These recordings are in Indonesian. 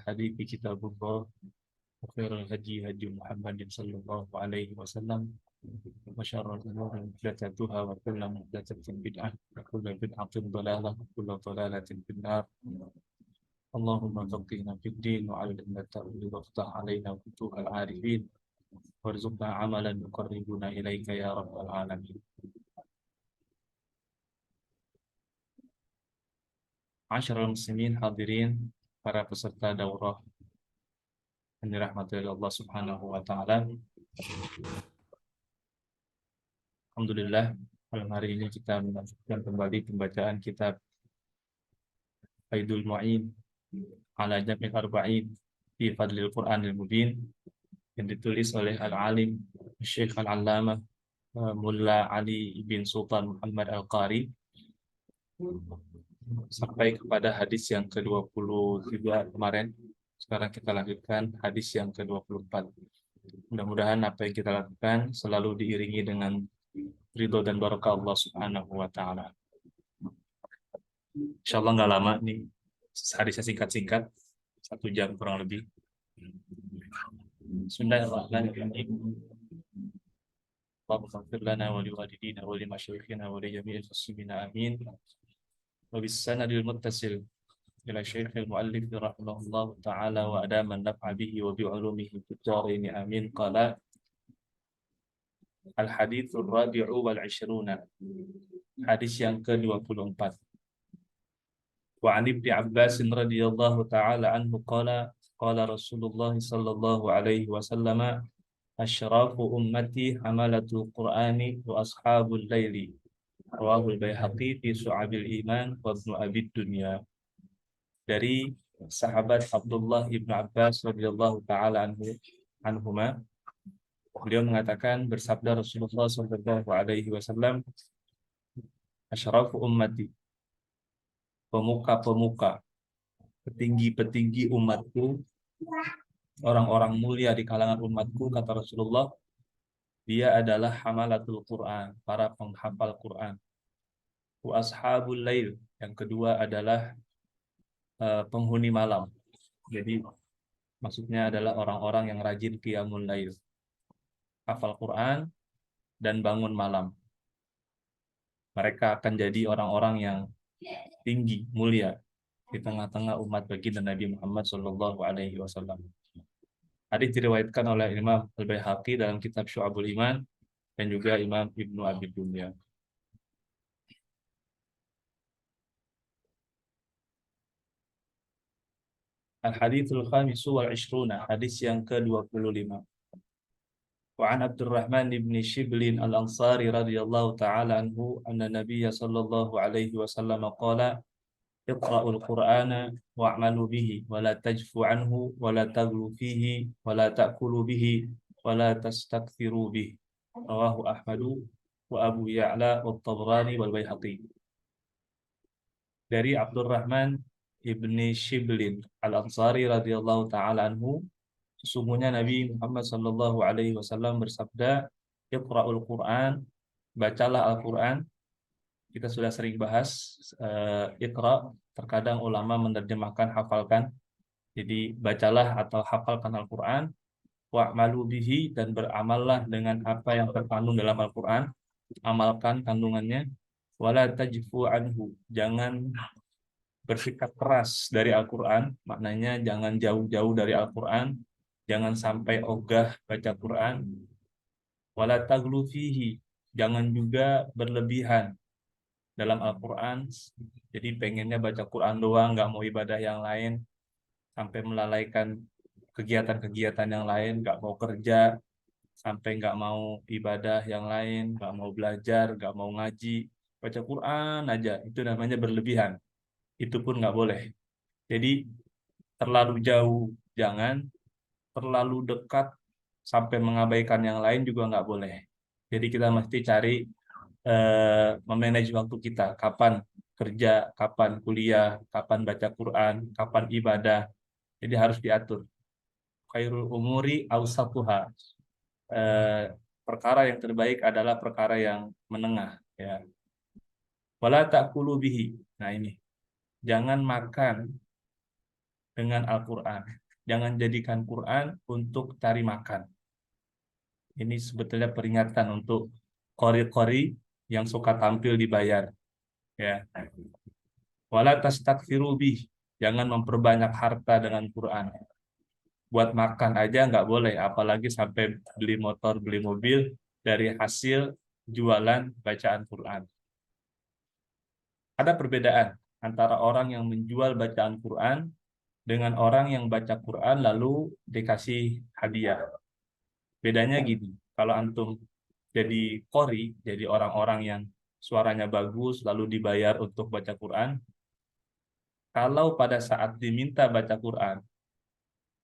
الحديث كتاب الله وخير الهدي هدي محمد صلى الله عليه وسلم وشر الأمور محدثاتها وكل محدثة بدعة وكل بدعة ضلالة وكل ضلالة في النار. اللهم فقهنا في الدين وعلمنا التأويل وافتح علينا فتوح العارفين وارزقنا عملا يقربنا إليك يا رب العالمين. Masyarul muslimin hadirin, para peserta daurah yang dirahmati oleh Allah Subhanahu wa taala. Alhamdulillah, malam hari ini kita melanjutkan kembali pembacaan kitab Faidul Mu'in ala Jam'il Arba'in fi Fadlil Qur'anil Mubin yang ditulis oleh Al-Alim Syekh Al-Allamah Mulla Ali bin Sultan Muhammad Al-Qari sampai kepada hadis yang ke-23 kemarin. Sekarang kita lanjutkan hadis yang ke-24. Mudah-mudahan apa yang kita lakukan selalu diiringi dengan ridho dan barakah Allah Subhanahu wa taala. Insyaallah nggak lama nih, hadisnya singkat-singkat, 1 jam kurang lebih. Bismillahirrahmanirrahim. Allahumma ighfir lana wa liwalidina wa limasyayikhina wa li jami'il muslimina amin. Wa bis sanadil muttasil ila Syekh al-Muallif rahimahullah ta'ala wa adama an-naf'a bihi wa bi 'ulumihi fid dharain amin. Qala al-haditsul rabi'u wal 'ishruna, hadis yang ke-24. Wa 'an Ibnu Abbas radhiyallahu ta'ala anhu qala qala Rasulullah sallallahu alaihi wasallam asyrafu ummati hamalatul qur'ani wa ashabul laili, rawahu al-Baihaqi fi Syu'abil Iman wa Ibnu Abi Dunya. Dari sahabat Abdullah ibnu Abbas radhiyallahu ta'ala anhuma, beliau mengatakan, bersabda Rasulullah sallallahu alaihi wasallam, asyrafu ummati, pemuka-pemuka, petinggi-petinggi umatku, orang-orang mulia di kalangan umatku, kata Rasulullah, dia adalah hamalatul Quran, para penghafal Quran. Wa ashabul lail, yang kedua adalah penghuni malam. Jadi maksudnya adalah orang-orang yang rajin qiyamul lail, hafal Quran dan bangun malam. Mereka akan jadi orang-orang yang tinggi, mulia di tengah-tengah umat baginda Nabi Muhammad sallallahu alaihi wasallam. Hadis diriwayatkan oleh Imam Al-Baihaqi dalam kitab Syu'abul Iman dan juga Imam Ibnu Abi Dunya. Al-haditsul khamisu wal 'ishruna, hadis yang ke-25. Wa 'an Abdurrahman ibn Shiblin al-Ansari radhiyallahu ta'ala anhu anna Nabiy sallallahu alaihi wasallam qala iqra'ul Qur'ana wa'malu bihi wa la tajfu anhu wa la taghlu fihi wa la ta'kulu bihi wa la tastakthiru bihi, rawahu Ahmadu wa Abu Ya'la wa Tabrani wal Baihaqi. Dari Abdurrahman ibni Shiblin al-Ansari radhiyallahu ta'ala anhu, sesungguhnya Nabi Muhammad sallallahu alaihi wasallam bersabda, iqra'ul Qur'an, bacalah Al-Qur'an. Kita sudah sering bahas iqra, terkadang ulama menerjemahkan hafalkan. Jadi bacalah atau hafalkan Al-Qur'an, wa'malu bihi, dan beramallah dengan apa yang terkandung dalam Al-Qur'an, amalkan kandungannya. Wala tajfu anhu, jangan bersikap keras dari Al-Qur'an, maknanya jangan jauh-jauh dari Al-Qur'an, jangan sampai ogah baca Qur'an. Wala taghlu fihi, jangan juga berlebihan dalam Al-Qur'an. Jadi pengennya baca Qur'an doang, nggak mau ibadah yang lain, sampai melalaikan kegiatan-kegiatan yang lain, nggak mau kerja, sampai nggak mau ibadah yang lain, nggak mau belajar, nggak mau ngaji, baca Qur'an aja, itu namanya berlebihan. Itu pun nggak boleh. Jadi terlalu jauh jangan, terlalu dekat sampai mengabaikan yang lain juga nggak boleh. Jadi kita mesti cari memanage waktu kita, kapan kerja, kapan kuliah, kapan baca Quran, kapan ibadah. Jadi harus diatur. Khairul umuri awsatuha, perkara yang terbaik adalah perkara yang menengah, ya. Wala ta'kulu bihi, nah ini, jangan makan dengan Al-Quran. Jangan jadikan Quran untuk cari makan. Ini sebetulnya peringatan untuk qori-qori yang suka tampil dibayar. Ya. Wala tastakfiru bih. Jangan memperbanyak harta dengan Quran. Buat makan aja nggak boleh, apalagi sampai beli motor, beli mobil dari hasil jualan bacaan Quran. Ada perbedaan antara orang yang menjual bacaan Quran dengan orang yang baca Quran lalu dikasih hadiah. Bedanya gini, kalau antum jadi qori, jadi orang-orang yang suaranya bagus lalu dibayar untuk baca Quran, kalau pada saat diminta baca Quran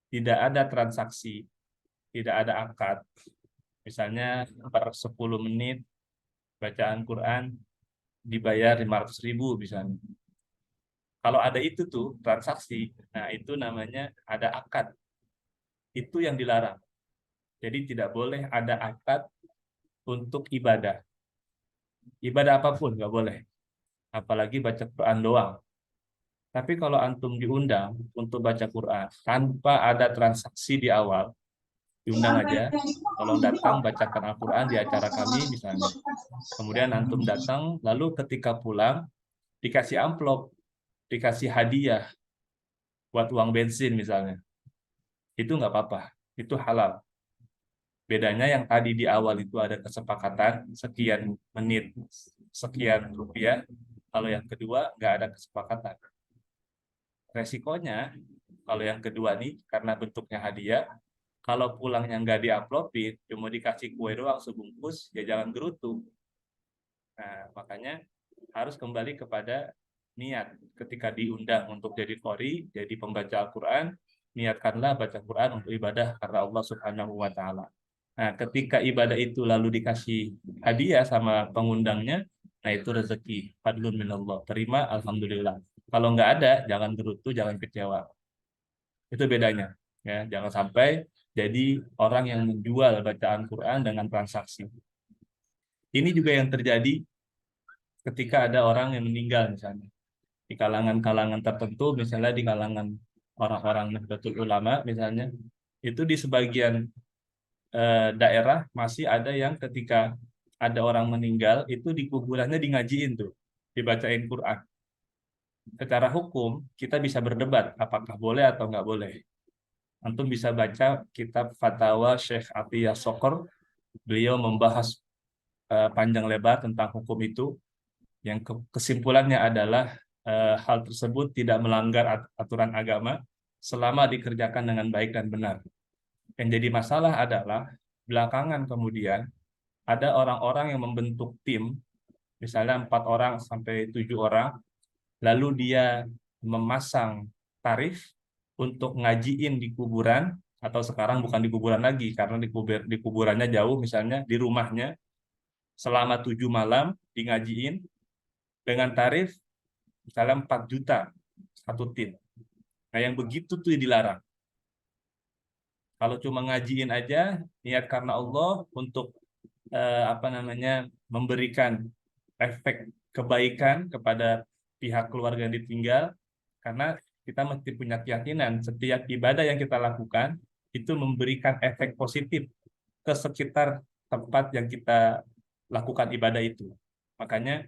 tidak ada transaksi, tidak ada akad, misalnya per 10 menit bacaan Quran dibayar 500.000 misalnya. Kalau ada itu tuh transaksi, nah itu namanya ada akad. Itu yang dilarang. Jadi tidak boleh ada akad untuk ibadah. Ibadah apapun nggak boleh. Apalagi baca Quran doang. Tapi kalau antum diundang untuk baca Quran tanpa ada transaksi di awal, diundang aja, tolong datang bacakan Al-Quran di acara kami misalnya. Kemudian antum datang, lalu ketika pulang dikasih amplop, dikasih hadiah buat uang bensin misalnya. Itu nggak apa-apa, itu halal. Bedanya yang tadi di awal itu ada kesepakatan sekian menit, sekian rupiah. Kalau yang kedua nggak ada kesepakatan. Resikonya kalau yang kedua nih karena bentuknya hadiah, kalau pulangnya nggak diaplopin, cuma dikasih kue doang sebungkus, ya jangan gerutu. Nah, makanya harus kembali kepada niat. Ketika diundang untuk jadi qori, jadi pembaca Al-Quran, niatkanlah baca Quran untuk ibadah karena Allah Subhanahu wa Ta'ala. Nah, ketika ibadah itu lalu dikasih hadiah sama pengundangnya, nah itu rezeki, fadlun minallah. Terima, alhamdulillah. Kalau nggak ada, jangan gerutu, jangan kecewa. Itu bedanya. Ya, jangan sampai jadi orang yang menjual bacaan Quran dengan transaksi. Ini juga yang terjadi ketika ada orang yang meninggal misalnya. Di kalangan-kalangan tertentu, misalnya di kalangan orang-orang Nahdlatul Ulama misalnya, itu di sebagian daerah masih ada yang ketika ada orang meninggal itu di kuburannya di ngajiin tuh, dibacain Quran. Secara hukum kita bisa berdebat apakah boleh atau nggak boleh. Antum bisa baca kitab Fatwa Syekh Atiyah Sokor. Beliau membahas panjang lebar tentang hukum itu. Yang kesimpulannya adalah hal tersebut tidak melanggar aturan agama selama dikerjakan dengan baik dan benar. Yang jadi masalah adalah belakangan kemudian ada orang-orang yang membentuk tim, misalnya 4 orang sampai 7 orang, lalu dia memasang tarif untuk ngajiin di kuburan, atau sekarang bukan di kuburan lagi karena di kuburannya jauh, misalnya di rumahnya selama 7 malam di ngajiin dengan tarif misalnya 4 juta satu tim. Nah yang begitu tuh dilarang. Kalau cuma ngajiin aja niat karena Allah untuk apa namanya memberikan efek kebaikan kepada pihak keluarga yang ditinggal, karena kita mesti punya keyakinan setiap ibadah yang kita lakukan itu memberikan efek positif ke sekitar tempat yang kita lakukan ibadah itu. Makanya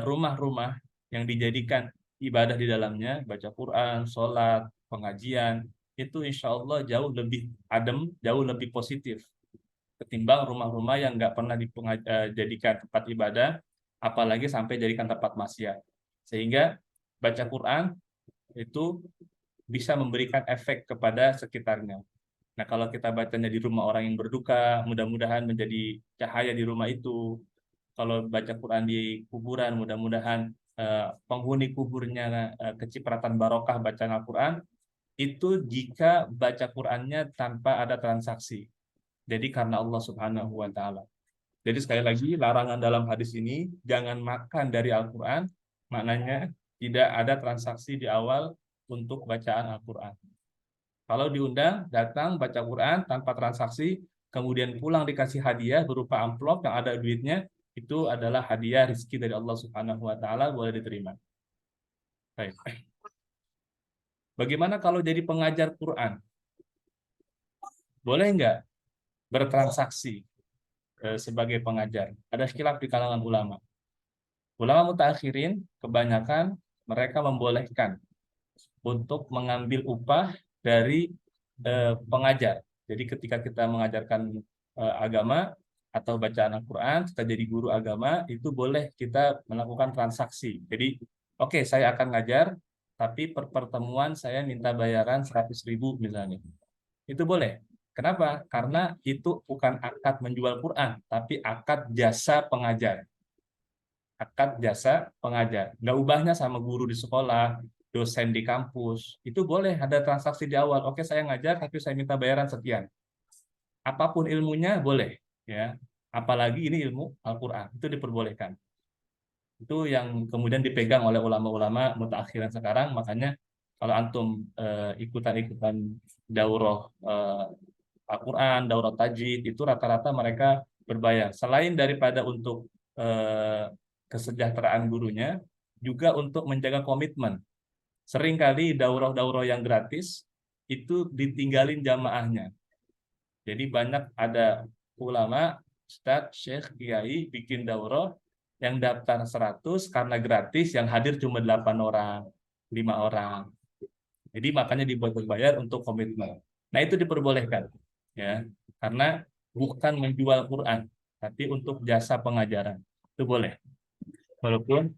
rumah-rumah yang dijadikan ibadah di dalamnya, baca Quran, sholat, pengajian, itu insya Allah jauh lebih adem, jauh lebih positif ketimbang rumah-rumah yang nggak pernah dijadikan tempat ibadah, apalagi sampai jadikan tempat maksiat. Sehingga baca Quran itu bisa memberikan efek kepada sekitarnya. Nah, kalau kita bacanya di rumah orang yang berduka, mudah-mudahan menjadi cahaya di rumah itu. Kalau baca Quran di kuburan, mudah-mudahan penghuni kuburnya kecipratan barokah bacaan Al-Quran. Itu jika baca Qurannya tanpa ada transaksi. Jadi karena Allah Subhanahu wa Ta'ala. Jadi sekali lagi, larangan dalam hadis ini jangan makan dari Al-Quran, maknanya tidak ada transaksi di awal untuk bacaan Al-Quran. Kalau diundang, datang baca Quran tanpa transaksi, kemudian pulang dikasih hadiah berupa amplop yang ada duitnya, itu adalah hadiah rezeki dari Allah Subhanahu wa Ta'ala, boleh diterima. Baik. Bagaimana kalau jadi pengajar Quran? Boleh nggak bertransaksi sebagai pengajar? Ada khilaf di kalangan ulama. Ulama mutakhirin kebanyakan mereka membolehkan untuk mengambil upah dari pengajar. Jadi ketika kita mengajarkan agama atau bacaan Al-Quran, kita jadi guru agama, itu boleh kita melakukan transaksi. Jadi, oke, saya akan ngajar, tapi per pertemuan saya minta bayaran 100.000 misalnya. Itu boleh. Kenapa? Karena itu bukan akad menjual Quran, tapi akad jasa pengajar. Akad jasa pengajar. Nggak ubahnya sama guru di sekolah, dosen di kampus. Itu boleh ada transaksi di awal. Oke, saya ngajar, tapi saya minta bayaran sekian. Apapun ilmunya boleh, ya. Apalagi ini ilmu Al-Quran, itu diperbolehkan. Itu yang kemudian dipegang oleh ulama-ulama mutakhiran sekarang. Makanya kalau antum ikutan-ikutan daurah Al-Quran, daurah tajwid, itu rata-rata mereka berbayar. Selain daripada untuk kesejahteraan gurunya, juga untuk menjaga komitmen. Seringkali daurah-daurah yang gratis itu ditinggalin jamaahnya. Jadi banyak ada ulama, ustadz, syekh, kiai bikin daurah yang daftar 100 karena gratis, yang hadir cuma 8 orang, 5 orang. Jadi makanya dibuat berbayar untuk komitmen. Nah, itu diperbolehkan, ya, karena bukan menjual Quran, tapi untuk jasa pengajaran. Itu boleh. Walaupun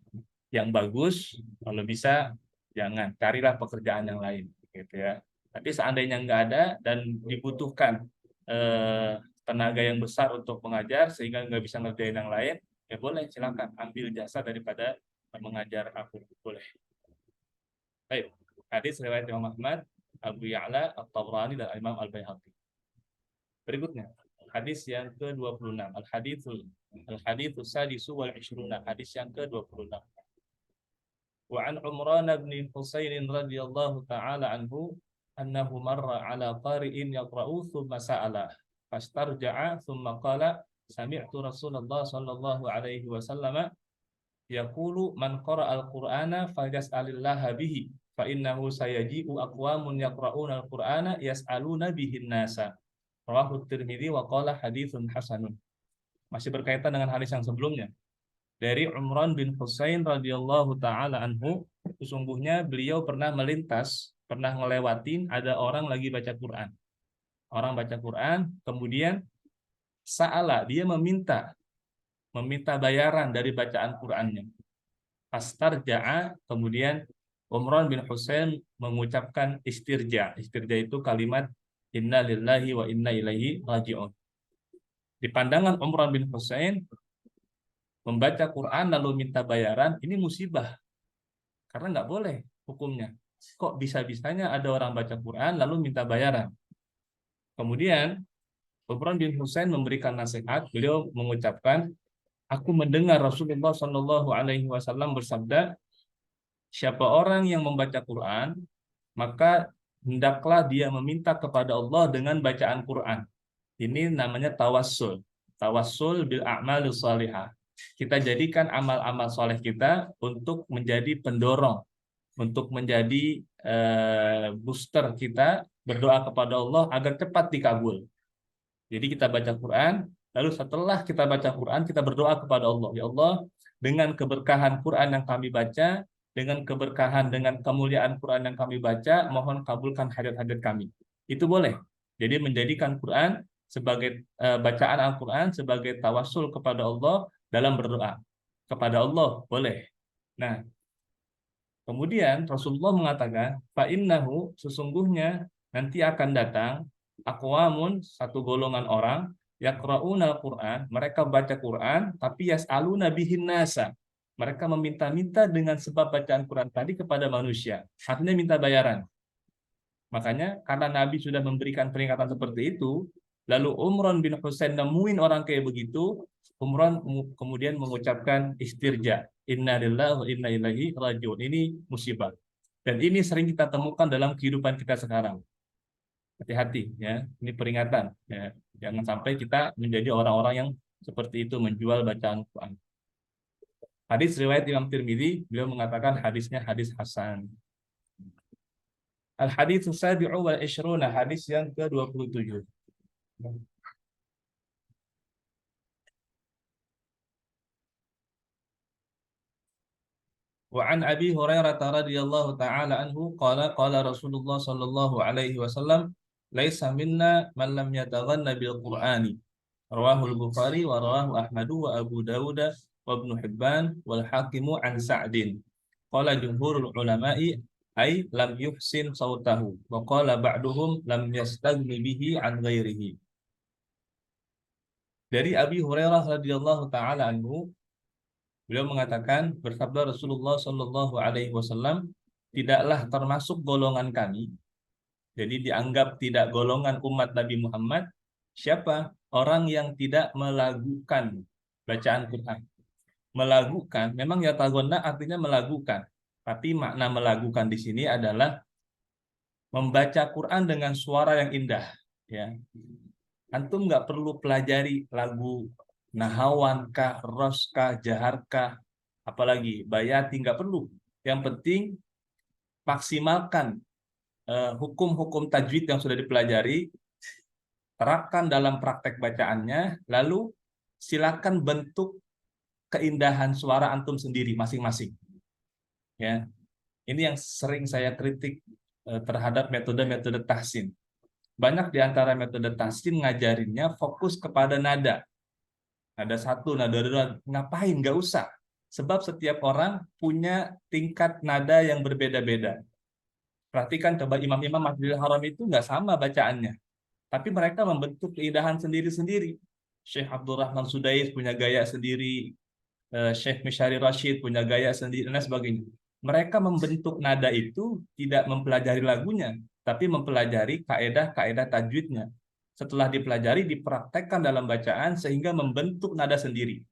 yang bagus, kalau bisa jangan, carilah pekerjaan yang lain, gitu ya. Tapi seandainya nggak ada dan dibutuhkan tenaga yang besar untuk mengajar sehingga nggak bisa ngerjain yang lain, ya boleh, silakan ambil jasa daripada mengajar aku, boleh. Baik, hadis riwayat Imam Ahmad, Abu Ya'la, At-Tabrani, dan Imam Al-Baihaqi. Berikutnya, hadis yang ke-26, Al-Haditsus Sadisu wal Ishruna, hadis yang ke-26. Wa an Umran bin Husain radhiyallahu ta'ala anhu annahu marra ala qari'in yaqra'u thumma sa'ala fastarja'a thumma qala sami'tu Rasulullah sallallahu alaihi wasallam yaqulu man qara'a al-Qur'ana falyas'alillaha bihi fa innahu sayaji'u aqwamun yaqra'una al-Qur'ana yas'aluna bihin nasa. Rawahu Tirmidzi wa qala haditsun hasanun. Masih berkaitan dengan hadis yang sebelumnya. Dari Umran bin Husain radhiyallahu taala anhu, sesungguhnya beliau pernah melintas, pernah ngelewatin ada orang lagi baca Quran. Orang baca Quran, kemudian sa'ala, dia meminta bayaran dari bacaan Qurannya. Fastarja'a, kemudian Umran bin Husain mengucapkan istirja. Istirja itu kalimat inna lillahi wa inna ilaihi raji'un. Di pandangan Umran bin Husain, membaca Quran lalu minta bayaran, ini musibah. Karena nggak boleh hukumnya. Kok bisa-bisanya ada orang baca Quran lalu minta bayaran? Kemudian Umran bin Husain memberikan nasihat. Beliau mengucapkan, aku mendengar Rasulullah Shallallahu Alaihi Wasallam bersabda, siapa orang yang membaca Quran, maka hendaklah dia meminta kepada Allah dengan bacaan Quran. Ini namanya tawassul. Tawassul bil a'malus salihah. Kita jadikan amal-amal soleh kita untuk menjadi pendorong, untuk menjadi booster kita berdoa kepada Allah agar cepat dikabul. Jadi kita baca Quran, lalu setelah kita baca Quran, kita berdoa kepada Allah. Ya Allah, dengan keberkahan Quran yang kami baca, dengan keberkahan, dengan kemuliaan Quran yang kami baca, mohon kabulkan hajat-hajat kami. Itu boleh. Jadi menjadikan Quran sebagai bacaan Al-Quran sebagai tawassul kepada Allah dalam berdoa. Kepada Allah, boleh. Nah, kemudian Rasulullah mengatakan, fa'innahu, sesungguhnya nanti akan datang aqwamun, satu golongan orang, yaqra'una al-Qur'an, mereka baca Quran, tapi yas'aluna bihin nasa. Mereka meminta-minta dengan sebab bacaan Quran tadi kepada manusia. Artinya minta bayaran. Makanya karena Nabi sudah memberikan peringatan seperti itu, lalu Umran bin Husain nemuin orang kayak begitu, Umran kemudian mengucapkan istirja. Inna lillahi wa inna ilaihi rajiun. Ini musibah. Dan ini sering kita temukan dalam kehidupan kita sekarang. Hati-hati ya, ini peringatan ya. Jangan sampai kita menjadi orang-orang yang seperti itu, menjual bacaan Quran. Hadis riwayat Imam Tirmidzi, beliau mengatakan hadisnya hadis hasan. Al-hadits as-sabi'u wal 'ishruna, hadis yang ke-27. Wa an Abi Hurairah radhiyallahu ta'ala anhu qala qala Rasulullah sallallahu alaihi wasallam laisa minna man lam yataghanna bil Qur'ani. Rawahul Bukhari wa rawahu Ahmadu wa Abu Dawud wa Ibnu Hibban wal Hakimu an Sa'din. Qala jumhurul ulama'i ay lam yuhsin sautahu wa qala ba'duhum lam yastaghni bihi an ghairihi. Dari Abi Hurairah radhiyallahu taala anhu, beliau mengatakan bersabda Rasulullah sallallahu alaihi wasallam, tidaklah termasuk golongan kami. Jadi dianggap tidak golongan umat Nabi Muhammad siapa? Orang yang tidak melakukan bacaan Quran. Melakukan, memang ya tagonna artinya melakukan. Tapi makna melakukan di sini adalah membaca Quran dengan suara yang indah. Ya, antum nggak perlu pelajari lagu nahawan kah, ros kah, jahar kah, apalagi bayati, nggak perlu. Yang penting maksimalkan hukum-hukum tajwid yang sudah dipelajari, terapkan dalam praktek bacaannya, lalu silakan bentuk keindahan suara antum sendiri masing-masing. Ya, ini yang sering saya kritik terhadap metode-metode tahsin. Banyak di antara metode tahsin ngajarinnya fokus kepada nada. Nada satu, nada dua, ngapain? Nggak usah. Sebab setiap orang punya tingkat nada yang berbeda-beda. Perhatikan coba imam-imam Masjidil Haram itu nggak sama bacaannya. Tapi mereka membentuk keindahan sendiri-sendiri. Syekh Abdurrahman Sudais punya gaya sendiri, Syekh Mishari Rashid punya gaya sendiri, dan sebagainya. Mereka membentuk nada itu tidak mempelajari lagunya, tapi mempelajari kaedah-kaedah tajwidnya. Setelah dipelajari, dipraktekkan dalam bacaan sehingga membentuk nada sendiri.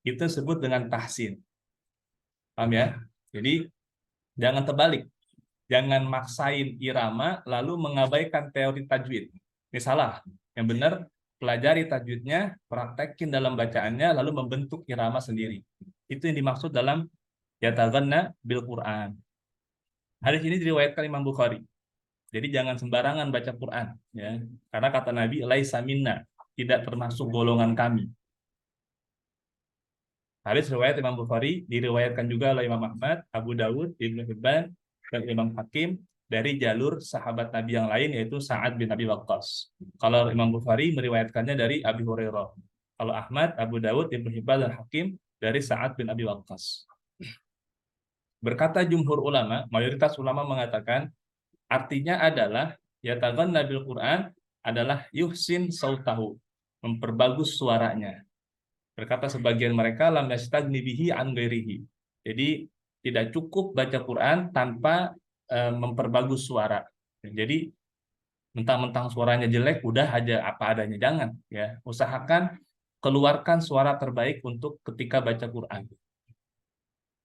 Itu disebut dengan tahsin. Paham ya? Jadi jangan terbalik. Jangan maksain irama lalu mengabaikan teori tajwid. Ini salah. Yang benar, pelajari tajwidnya, praktekin dalam bacaannya, lalu membentuk irama sendiri. Itu yang dimaksud dalam yataghanna bil Quran. Hadis ini diriwayatkan Imam Bukhari. Jadi jangan sembarangan baca Quran, ya. Karena kata Nabi, laisa minna, tidak termasuk golongan kami. Hadis riwayat Imam Bukhari, diriwayatkan juga oleh Imam Ahmad, Abu Dawud, Ibnu Hibban, dan Imam Hakim dari jalur sahabat Nabi yang lain, yaitu Sa'ad bin Abi Waqqas. Kalau Imam Bukhari meriwayatkannya dari Abi Hurairah. Kalau Ahmad, Abu Dawud, Ibnu Hibban, dan Hakim dari Sa'ad bin Abi Waqqas. Berkata jumhur ulama, mayoritas ulama mengatakan artinya adalah yataghanna bil Quran adalah yuhsin sautahu, memperbagus suaranya. Berkata sebagian mereka lam yastagni bihi an ghairihi. Jadi tidak cukup baca Quran tanpa memperbagus suara. Jadi mentang-mentang suaranya jelek udah aja apa adanya, jangan ya. Usahakan keluarkan suara terbaik untuk ketika baca Quran.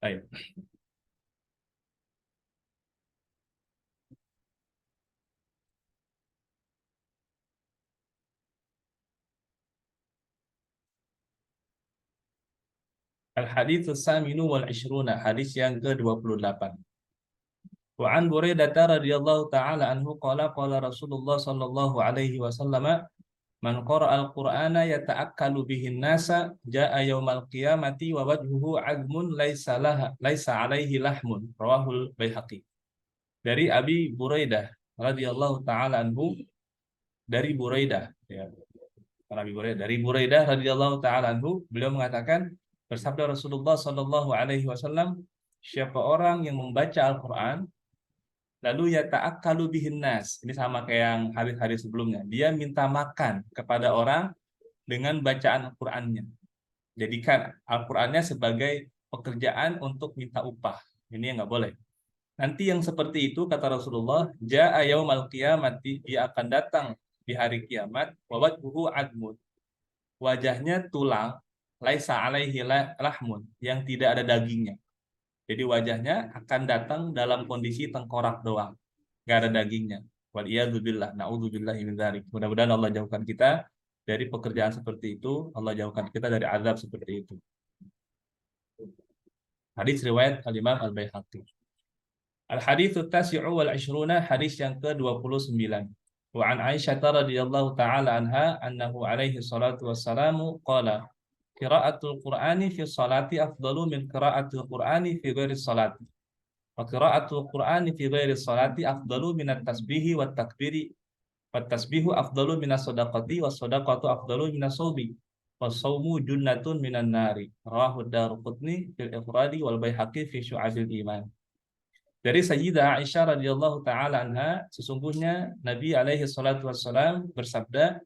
Baik. Al-hadits as-saminu wal 'ishruna, hadis yang ke-28. Wa an Buraidah radhiyallahu ta'ala anhu qala qala Rasulullah sallallahu alaihi wasallam man qara'al Qur'ana yata'akkalu bihin nasa jaa'a yaumal qiyamati wa wajhuhu 'azmun laisa 'alaihi lahmun, rawahul Baihaqi. Dari Abi Buraidah radhiyallahu ta'ala anhu, dari Buraidah ya. Dari Buraidah radhiyallahu ta'ala anhu, beliau mengatakan bersabda Rasulullah sallallahu alaihi wasallam, siapa orang yang membaca Al-Qur'an lalu ya ta'akkalu bihin nas. Ini sama kayak yang hari-hari sebelumnya. Dia minta makan kepada orang dengan bacaan Al-Qur'annya. Jadikan Al-Qur'annya sebagai pekerjaan untuk minta upah. Ini yang nggak boleh. Nanti yang seperti itu kata Rasulullah, jaa'a yaumal qiyamati, dia akan datang di hari kiamat, wa wajhuhu admud. Wajahnya tulang, laisa alaihi lahmun, yang tidak ada dagingnya. Jadi wajahnya akan datang dalam kondisi tengkorak doang, nggak ada dagingnya. Waliyadzubillah, naudzubillahi min dzalik. Mudah-mudahan Allah jauhkan kita dari pekerjaan seperti itu. Allah jauhkan kita dari azab seperti itu. Hadis riwayat Al-Imam Al-Baihaqi. Al-haditsu tasi'u wal 'ishruna, hadis yang ke-29. Wa an Aisyah radhiyallahu taala anha annahu alaihi salatu wassalamu qala qira'atul Qur'ani fi sholati afdalu min qira'atil Qur'ani fi ghairi sholati. Wa qira'atul Qur'ani fi ghairi sholati afdalu minat tasbihi wat takbiri. Wat tasbihu afdalu minas shadaqati was shadaqatu afdalu minas shawmi. Was shawmu junnatun minan nari. Rawahu Daruqutni fil Ifradi wal Baihaqi fi Syu'abil Iman. Dari Sayyidah Aisyah radhiyallahu taala anha, sesungguhnya Nabi alaihi salatu wassalam bersabda,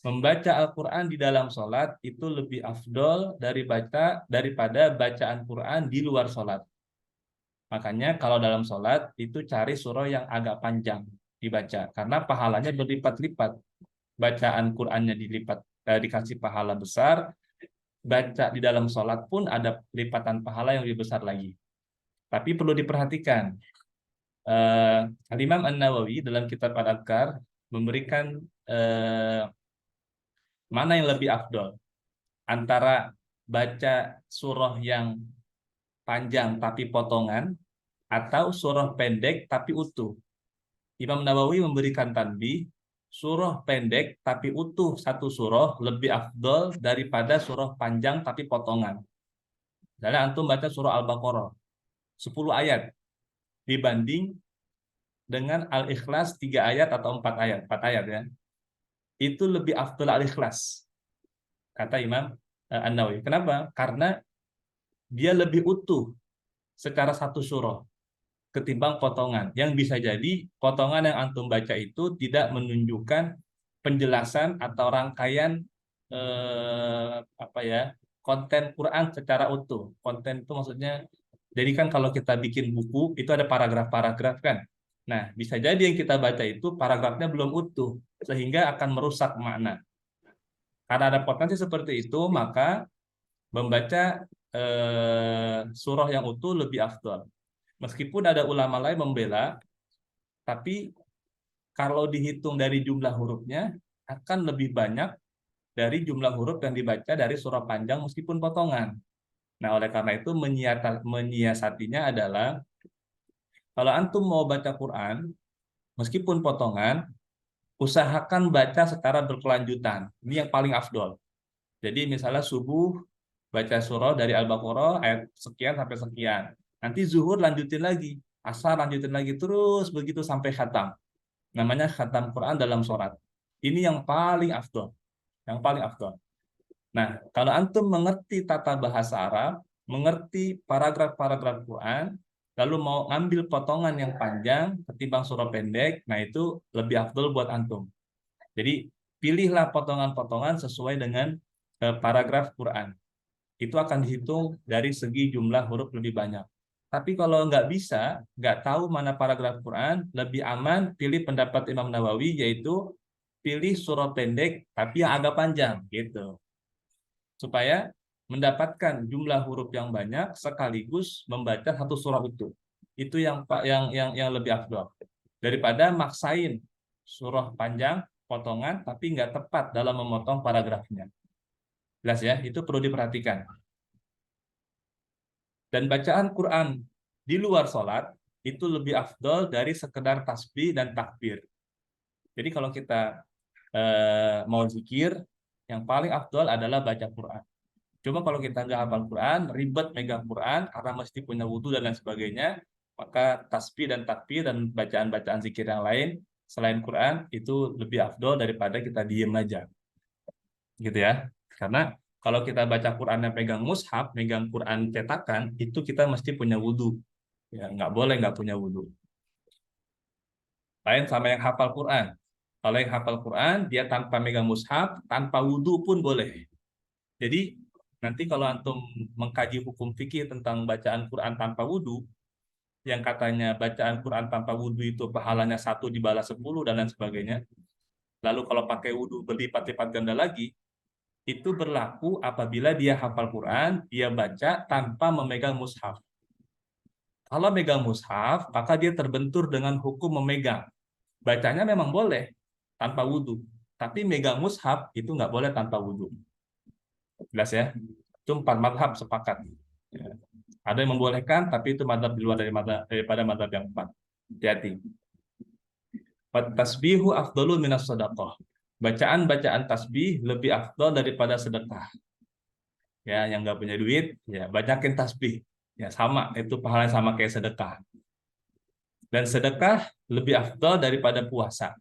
membaca Al-Qur'an di dalam salat itu lebih afdol daripada bacaan Qur'an di luar salat. Makanya kalau dalam salat itu cari surah yang agak panjang dibaca karena pahalanya berlipat-lipat. Bacaan Qur'annya dikasih pahala besar, baca di dalam salat pun ada lipatan pahala yang lebih besar lagi. Tapi perlu diperhatikan, Al-Imam An-Nawawi dalam kitab Al-Adhkar memberikan mana yang lebih afdol antara baca surah yang panjang tapi potongan atau surah pendek tapi utuh. Imam Nawawi memberikan tanbih, surah pendek tapi utuh satu surah lebih afdol daripada surah panjang tapi potongan. Misalnya antum baca surah Al-Baqarah 10 ayat dibanding dengan Al-Ikhlas 3 ayat atau 4 ayat, 4 ayat ya. Itu lebih afdal Al-Ikhlas, kata Imam An-Nawawi. Kenapa? Karena dia lebih utuh secara satu surah ketimbang potongan. Yang bisa jadi potongan yang antum baca itu tidak menunjukkan penjelasan atau rangkaian konten Quran secara utuh. Konten itu maksudnya, jadi kan kalau kita bikin buku itu ada paragraf-paragraf kan. Nah, bisa jadi yang kita baca itu paragrafnya belum utuh sehingga akan merusak makna. Karena ada potensi seperti itu, maka membaca surah yang utuh lebih afdal. Meskipun ada ulama lain membela, tapi kalau dihitung dari jumlah hurufnya akan lebih banyak dari jumlah huruf yang dibaca dari surah panjang meskipun potongan. Nah, oleh karena itu menyiasatinya adalah kalau antum mau baca Quran meskipun potongan, usahakan baca secara berkelanjutan. Ini yang paling afdol. Jadi misalnya subuh baca surah dari Al-Baqarah ayat sekian sampai sekian. Nanti zuhur lanjutin lagi, asar lanjutin lagi, terus begitu sampai khatam. Namanya khatam Quran dalam sholat. Ini yang paling afdol. Yang paling afdol. Nah, kalau antum mengerti tata bahasa Arab, mengerti paragraf-paragraf Quran, lalu mau ngambil potongan yang panjang ketimbang surah pendek, nah itu lebih afdol buat antum. Jadi pilihlah potongan-potongan sesuai dengan paragraf Quran. Itu akan dihitung dari segi jumlah huruf lebih banyak. Tapi kalau nggak bisa, nggak tahu mana paragraf Quran, lebih aman pilih pendapat Imam Nawawi, yaitu pilih surah pendek tapi yang agak panjang gitu. Supaya mendapatkan jumlah huruf yang banyak sekaligus membaca satu surah utuh. Itu yang lebih afdal daripada maksain surah panjang potongan tapi nggak tepat dalam memotong paragrafnya. Jelas ya, itu perlu diperhatikan. Dan bacaan Quran di luar sholat itu lebih afdol dari sekedar tasbih dan takbir. Jadi kalau kita mau zikir, yang paling afdol adalah baca Quran. Cuma kalau kita nggak hafal Quran, ribet megang Quran karena mesti punya wudhu dan lain sebagainya, maka tasbih dan takbir dan bacaan-bacaan zikir yang lain selain Quran itu lebih afdol daripada kita diem aja. Gitu ya. Karena kalau kita baca Qurannya pegang mushaf, megang Quran cetakan, itu kita mesti punya wudhu. Ya, nggak boleh nggak punya wudhu. Lain sama yang hafal Quran. Kalau yang hafal Quran, dia tanpa megang mushaf, tanpa wudhu pun boleh. Jadi nanti kalau antum mengkaji hukum fikih tentang bacaan Quran tanpa wudhu, yang katanya bacaan Quran tanpa wudhu itu pahalanya 1 dibalas 10 dan lain sebagainya. Lalu kalau pakai wudhu berlipat-lipat ganda lagi, itu berlaku apabila dia hafal Quran, dia baca tanpa memegang mushaf. Kalau megang mushaf, maka dia terbentur dengan hukum memegang. Bacanya memang boleh tanpa wudhu, tapi megang mushaf itu nggak boleh tanpa wudhu. Jelas ya? Itu 4 madhab sepakat. Ya. Ada yang membolehkan, tapi itu madzhab di luar daripada madzhab yang empat. Hati-hati. Tasbihu afdalu minas sedekah. Bacaan-bacaan tasbih lebih afdal daripada sedekah. Ya, yang nggak punya duit, ya bacakin tasbih. Ya sama, itu pahalanya sama kayak sedekah. Dan sedekah lebih afdal daripada puasa.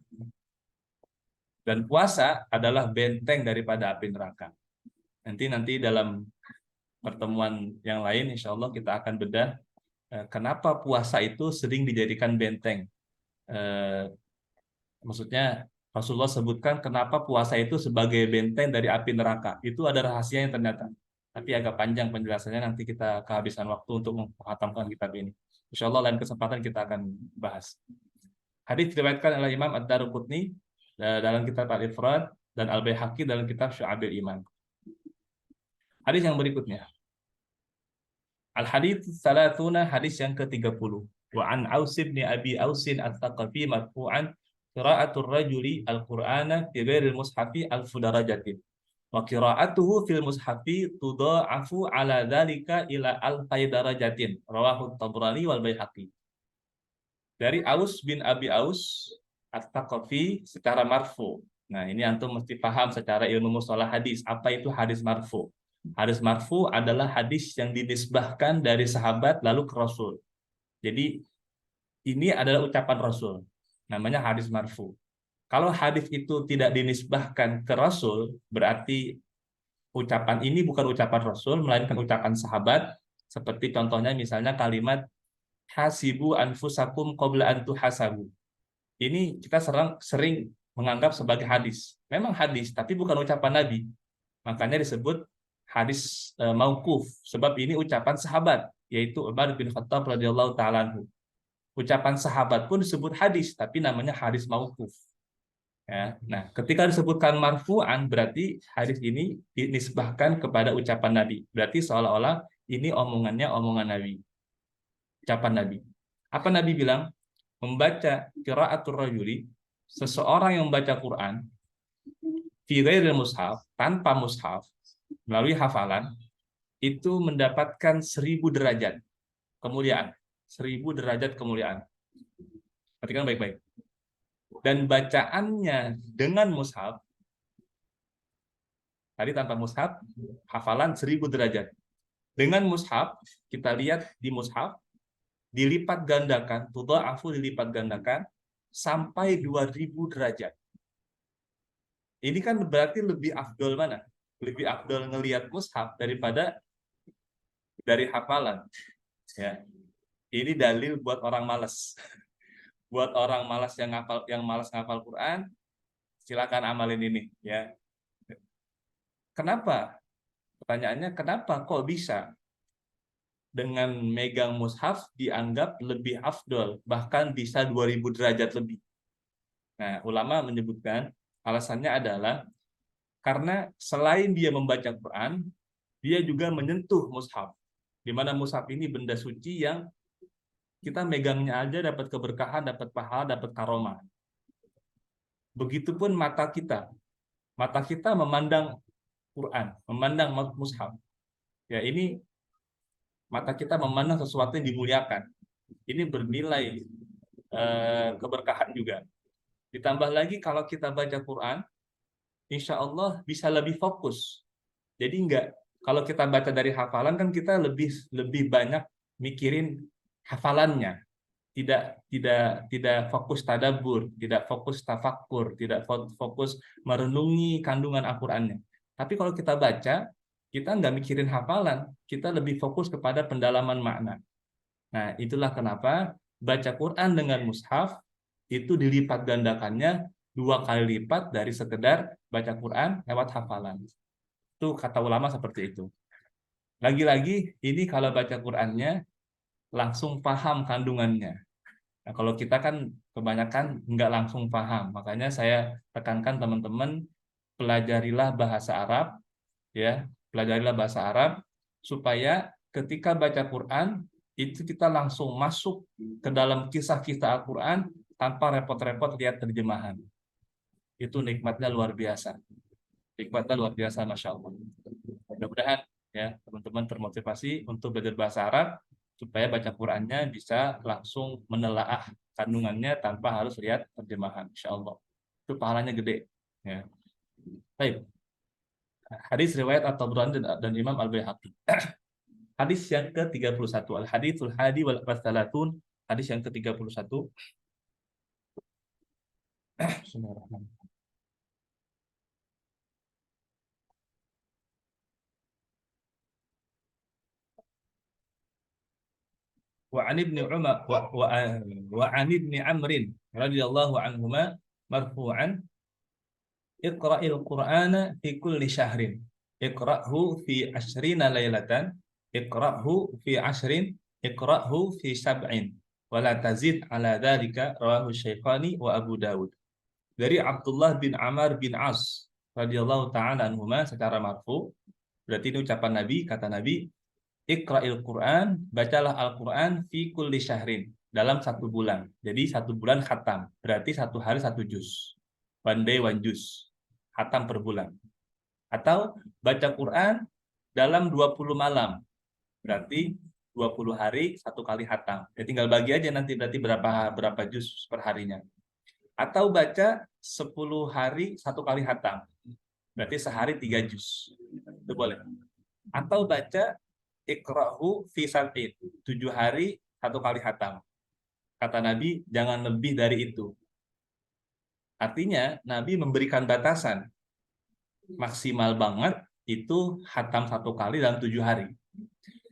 Dan puasa adalah benteng daripada api neraka. Nanti dalam pertemuan yang lain, insya Allah kita akan bedah kenapa puasa itu sering dijadikan benteng. Maksudnya Rasulullah sebutkan kenapa puasa itu sebagai benteng dari api neraka. Itu ada rahasianya ternyata. Tapi agak panjang penjelasannya, nanti kita kehabisan waktu untuk menghatamkan kitab ini. Insya Allah lain kesempatan kita akan bahas. Hadis diriwayatkan oleh Imam Ad-Daruqutni dalam kitab Al-Ifrad dan Al-Baihaqi dalam kitab Syu'abil Iman. Hadis yang berikutnya. Al-Hadits Salatuna, hadis yang ke-30. Wa an Aus bin Abi Ausin At-Taqafi marfu'an qira'atul rajuli al-Qur'ana fi ghairil mushafi alfu darajatin. Wa qira'atuhu fil mushafi tudha'afu ala dzalika ila alfai darajatin. Rawahu Tabrani wal Baihaqi. Dari Aus bin Abi Aus At-Taqafi secara marfu. Nah, ini antum mesti paham secara ilmu mustalah hadis. Apa itu hadis marfu? Hadis marfu adalah hadis yang dinisbahkan dari sahabat lalu ke Rasul. Jadi ini adalah ucapan Rasul. Namanya hadis marfu. Kalau hadis itu tidak dinisbahkan ke Rasul, berarti ucapan ini bukan ucapan Rasul, melainkan ucapan sahabat. Seperti contohnya misalnya kalimat hasibu anfusakum qabla an tuhasabu. Ini kita sering menganggap sebagai hadis. Memang hadis, tapi bukan ucapan Nabi. Makanya disebut hadis mauquf, sebab ini ucapan sahabat, yaitu Umar bin Khattab radhiyallahu taala anhu. Ucapan sahabat pun disebut hadis, tapi namanya hadis mauquf. Ya. Nah, ketika disebutkan marfu'an, berarti hadis ini dinisbahkan kepada ucapan Nabi. Berarti seolah-olah ini omongan Nabi. Ucapan Nabi. Apa Nabi bilang? Membaca qiraatul rajuli, seseorang yang membaca Quran fi ghairil mushaf, tanpa mushaf, melalui hafalan, itu mendapatkan 1000 derajat kemuliaan. 1000 derajat kemuliaan. Perhatikan baik-baik. Dan bacaannya dengan mushaf, tadi tanpa mushaf, hafalan 1000 derajat. Dengan mushaf, kita lihat di mushaf, dilipat gandakan, tudha'afu dilipat gandakan, sampai 2000 derajat. Ini kan berarti lebih afdol mana? Lebih afdol ngelihat mushaf daripada dari hafalan. Ya. Ini dalil buat orang malas. Buat orang malas yang malas ngafal Quran, silakan amalin ini, ya. Kenapa? Pertanyaannya kenapa kok bisa dengan megang mushaf dianggap lebih afdol, bahkan bisa 2000 derajat lebih. Nah, ulama menyebutkan alasannya adalah karena selain dia membaca Quran, dia juga menyentuh mushaf. Di mana mushaf ini benda suci yang kita megangnya aja dapat keberkahan, dapat pahala, dapat karomah. Begitupun mata kita. Mata kita memandang Quran, memandang mushaf. Ya, ini mata kita memandang sesuatu yang dimuliakan. Ini bernilai keberkahan juga. Ditambah lagi kalau kita baca Quran, insya Allah bisa lebih fokus. Jadi kalau kita baca dari hafalan kan kita lebih banyak mikirin hafalannya, tidak fokus tadabbur, tidak fokus tafakkur, tidak fokus merenungi kandungan Al-Qur'annya. Tapi kalau kita baca, kita nggak mikirin hafalan, kita lebih fokus kepada pendalaman makna. Nah, itulah kenapa baca Quran dengan mushaf itu dilipat gandakannya 2 kali lipat dari sekedar baca Quran lewat hafalan. Itu kata ulama seperti itu. Lagi-lagi ini kalau baca Qurannya langsung paham kandungannya. Nah, kalau kita kan kebanyakan nggak langsung paham, makanya saya tekankan teman-teman pelajarilah bahasa Arab, ya, pelajarilah bahasa Arab supaya ketika baca Quran itu kita langsung masuk ke dalam kisah-kisah Al-Quran tanpa repot-repot lihat terjemahan. Itu nikmatnya luar biasa. Nikmatnya luar biasa, Masya Allah. Mudah-mudahan Ya, teman-teman termotivasi untuk belajar bahasa Arab supaya baca Qurannya bisa langsung menelaah kandungannya tanpa harus lihat terjemahan, insya Allah. Itu pahalanya gede. Ya. Baik. Hadis riwayat At-Tabrani dan Imam Al-Baihaqi. Hadis yang ke-31. Al-Hadithul Hadi wal Wasalatun. Hadis yang ke-31. Bismillahirrahmanirrahim. Wa an ibni Umar wa an ibni Amrin radhiyallahu anhuma marfu'an Iqra'il Qur'ana fi kulli syahrin. Iqra'hu fi ashrina laylatan. Iqra'hu fi ashrin. Iqra'hu fi sab'in. Wala tazid ala dhalika rawahu Syekhani wa Abu Dawud. Dari Abdullah bin Amr bin As radhiyallahu taala anhuma secara marfu. Berarti ini ucapan Nabi, kata Nabi, Iqra'il Qur'an, bacalah Al-Qur'an fi kulli syahrin, dalam satu bulan. Jadi satu bulan khatam, berarti satu hari satu juz. One day one juz. Khatam per bulan. Atau baca Quran dalam 20 malam. Berarti 20 hari satu kali khatam. Ya tinggal bagi aja nanti berarti berapa juz per harinya. Atau baca 10 hari satu kali khatam. Berarti sehari 3 juz. Itu boleh. Atau baca Iqra'hu fi sab'in. 7 hari satu kali khatam. Kata Nabi, jangan lebih dari itu. Artinya, Nabi memberikan batasan. Maksimal banget itu khatam satu kali dalam 7 hari.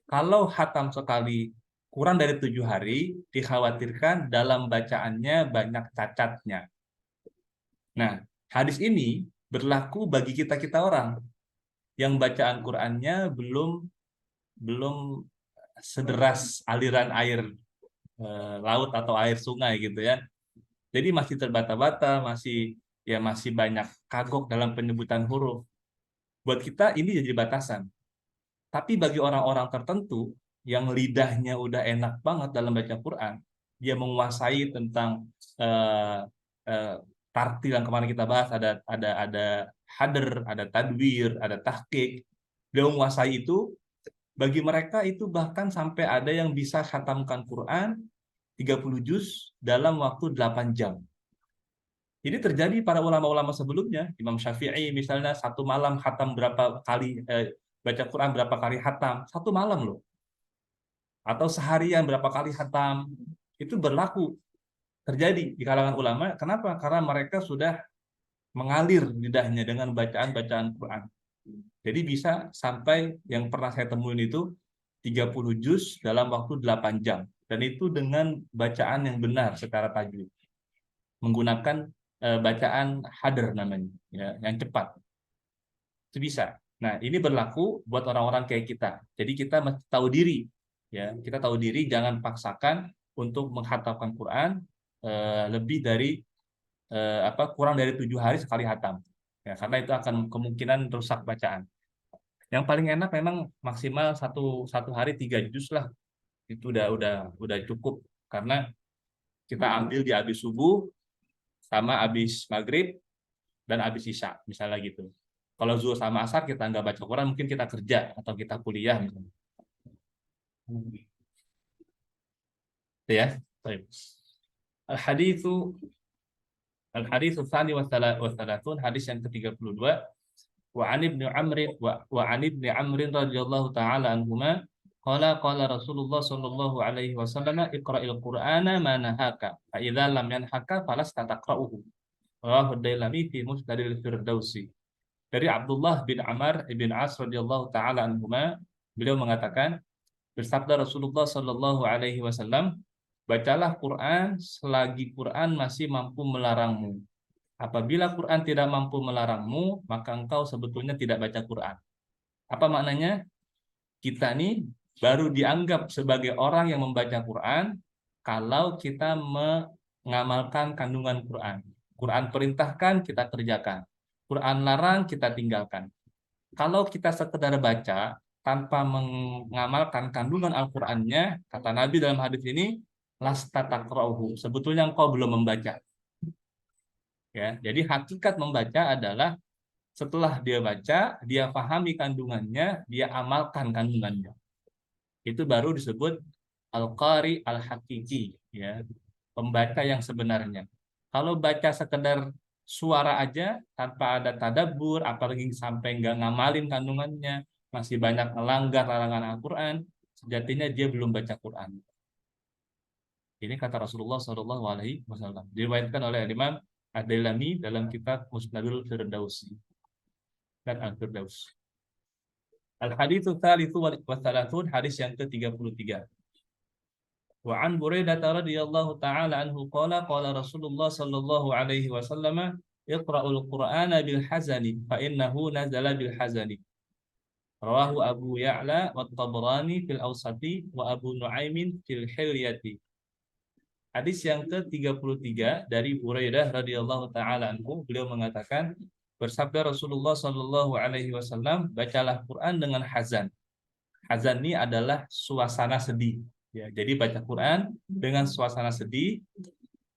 Kalau khatam sekali kurang dari 7 hari, dikhawatirkan dalam bacaannya banyak cacatnya. Nah, hadis ini berlaku bagi kita-kita orang yang bacaan Qur'annya belum sederas aliran air laut atau air sungai gitu ya. Jadi masih terbata-bata, masih banyak kagok dalam penyebutan huruf. Buat kita ini jadi batasan. Tapi bagi orang-orang tertentu yang lidahnya udah enak banget dalam baca Quran, dia menguasai tentang uh, uh, tartil yang kemarin kita bahas, ada hadr, ada tadwir, ada tahqiq. Dia menguasai itu. Bagi mereka itu bahkan sampai ada yang bisa khatamkan Quran 30 juz dalam waktu 8 jam. Ini terjadi para ulama-ulama sebelumnya. Imam Syafi'i misalnya satu malam khatam berapa kali, baca Quran berapa kali khatam. Satu malam loh. Atau seharian berapa kali khatam. Itu berlaku. Terjadi di kalangan ulama. Kenapa? Karena mereka sudah mengalir lidahnya dengan bacaan-bacaan Quran. Jadi bisa sampai yang pernah saya temuin itu 30 juz dalam waktu 8 jam. Dan itu dengan bacaan yang benar secara tajwid. Menggunakan bacaan hadr namanya, ya, yang cepat. Itu bisa. Nah, ini berlaku buat orang-orang kayak kita. Jadi kita mesti tahu diri, ya. Kita tahu diri, jangan paksakan untuk menghatamkan Quran lebih dari kurang dari 7 hari sekali hatam. Ya, karena itu akan kemungkinan rusak bacaan. Yang paling enak memang maksimal satu hari 3 juz lah. Itu udah cukup karena kita ambil di habis subuh sama habis maghrib dan habis isya misalnya gitu. Kalau zuhur sama asar kita nggak baca Quran, mungkin kita kerja atau kita kuliah misalnya. Itu ya. Baik. Al-haditsu al-haditsu tsani wa thalathun, hadis yang ke-32. Wa an ibni Amr wa an ibni Amr radhiyallahu taala anhuma qala Rasulullah sallallahu alaihi wasallam iqra'il Qur'ana ma nahaka fa idza lam yanhaka falasta taqra'uhu. Rawahu Dailami fi Musnadil Firdausi. Dari Abdullah bin Amr bin As radhiyallahu taala anhuma, beliau mengatakan, bersabda Rasulullah sallallahu alaihi wasallam, bacalah Quran selagi Quran masih mampu melarangmu. Apabila Quran tidak mampu melarangmu, maka engkau sebetulnya tidak baca Quran. Apa maknanya? Kita nih baru dianggap sebagai orang yang membaca Quran kalau kita mengamalkan kandungan Quran. Quran perintahkan, kita kerjakan. Quran larang, kita tinggalkan. Kalau kita sekedar baca tanpa mengamalkan kandungan Al-Qur'annya, kata Nabi dalam hadis ini, lasta taqra'uhu. Sebetulnya engkau belum membaca. Ya, jadi hakikat membaca adalah Setelah dia baca, dia pahami kandungannya, dia amalkan kandungannya. Itu baru disebut al-qari al-hakiki, ya, pembaca yang sebenarnya. Kalau baca sekedar suara aja tanpa ada tadabbur, apalagi sampai nggak ngamalin kandungannya, masih banyak melanggar larangan Al-Quran, sejatinya dia belum baca Quran. Ini kata Rasulullah Shallallahu Alaihi Wasallam. Diriwayatkan oleh Imam Ad-Dailami dalam kitab Musnadul Firdausi dan Al-Firdaus. Al-haditsu tsalitsu wa tsalasun, hadis yang ke-33. Wa an Buraidah radhiyallahu taala anhu qala qala Rasulullah sallallahu alaihi wasallam iqra'ul Qur'ana bil hazani fa innahu nazala bil hazani. Rawahu Abu Ya'la wa Tabrani fil Awsati wa Abu Nuaimin fil Hilyati. Hadis yang ke-33 dari Buraidah radhiyallahu taala anhu, beliau mengatakan, bersabda Rasulullah sallallahu alaihi wasallam, bacalah Quran dengan hazan. Hazan ini adalah suasana sedih. Ya, jadi baca Quran dengan suasana sedih.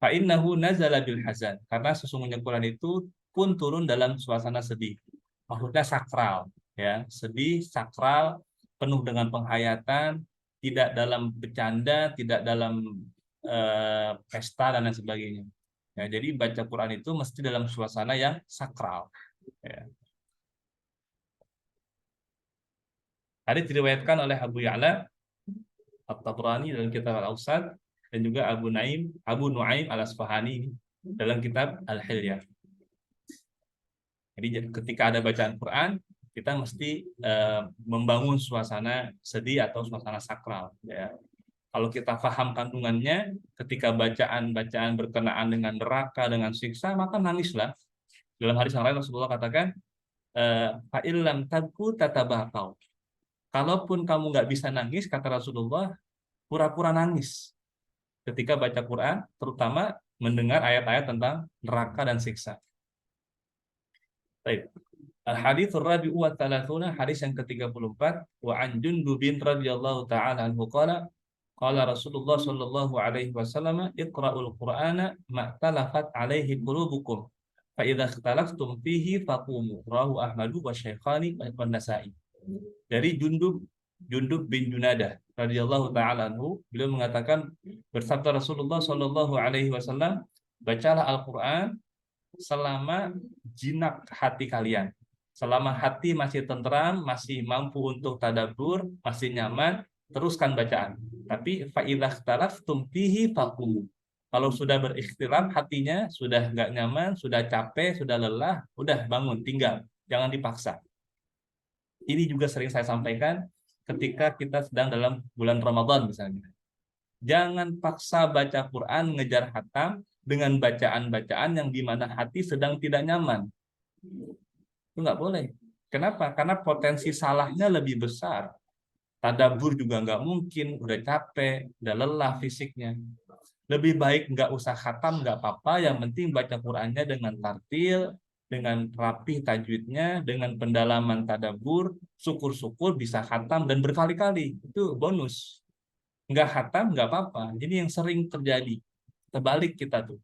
Fa innahu nazala bil hazan. Karena sesungguhnya Quran itu pun turun dalam suasana sedih. Maksudnya sakral, ya, sedih, sakral, penuh dengan penghayatan, tidak dalam bercanda, tidak dalam pesta dan lain sebagainya. Ya, jadi baca Quran itu mesti dalam suasana yang sakral. Ya. Hadis diriwayatkan oleh Abu Ya'la At-Tabrani dalam kitab Al-Awsat dan juga Abu Nuaim Al-Asfahani dalam kitab Al-Hilyah. Jadi ketika ada bacaan Quran, kita mesti membangun suasana sedih atau suasana sakral. Ya. Kalau kita paham kandungannya, ketika bacaan-bacaan berkenaan dengan neraka, dengan siksa, maka nangislah. Dalam hadis yang lain Rasulullah katakan, fa'illam tabku tatabakau. Kalaupun kamu nggak bisa nangis, kata Rasulullah, pura-pura nangis ketika baca Quran, terutama mendengar ayat-ayat tentang neraka dan siksa. Baik. Al-hadits ar-rabi'u wa thalathuna, hadis yang ke-34, wa an Jundubin radhiyallahu ta'ala anhu qala qala Rasulullah sallallahu alaihi wasallam iqra'ul Qur'ana ma'talafat alaihi qulubukum fa idza ikhtalaftum fihi faqumu. Rawahu Ahmadu wa Syaikhani wa Nasa'i. Dari Jundub bin Junadah radhiyallahu taala anhu, beliau mengatakan, bersabda Rasulullah sallallahu alaihi wasallam, bacalah Al-Qur'an selama jinak hati kalian. Selama hati masih tentram, masih mampu untuk tadabbur, masih nyaman, teruskan bacaan. Tapi fa idza ikhtalaftum fihi faqulu. Kalau sudah berikhtilaf hatinya, sudah nggak nyaman, sudah capek, sudah lelah, udah bangun, tinggal, jangan dipaksa. Ini juga sering saya sampaikan ketika kita sedang dalam bulan Ramadan misalnya. Jangan paksa baca Quran, ngejar khatam dengan bacaan-bacaan yang dimana hati sedang tidak nyaman. Itu nggak boleh. Kenapa? Karena potensi salahnya lebih besar. Tadabbur juga nggak mungkin, udah capek, udah lelah fisiknya. Lebih baik nggak usah khatam, nggak apa-apa. Yang penting baca Qurannya dengan tartil, dengan rapih tajwidnya, dengan pendalaman tadabbur, syukur-syukur bisa khatam dan berkali-kali. Itu bonus. Nggak khatam, nggak apa-apa. Ini yang sering terjadi. Terbalik kita tuh.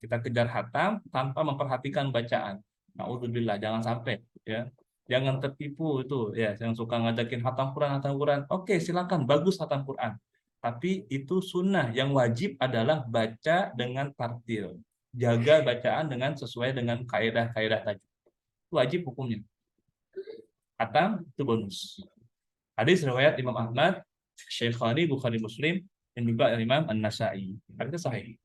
Kita kejar khatam tanpa memperhatikan bacaan. Na'udzubillah, jangan sampai. Ya. Jangan tertipu itu. Ya, yang suka ngajakin khatam Quran, khatam Quran. Oke, silakan. Bagus khatam Quran. Tapi itu sunnah. Yang wajib adalah baca dengan tartil. Jaga bacaan dengan sesuai dengan kaidah-kaidah tadi. Wajib hukumnya. Khatam itu bonus. Hadis riwayat Imam Ahmad, Syaikhani, Bukhari Muslim, dan juga Imam An-Nasa'i. Hadis sahih.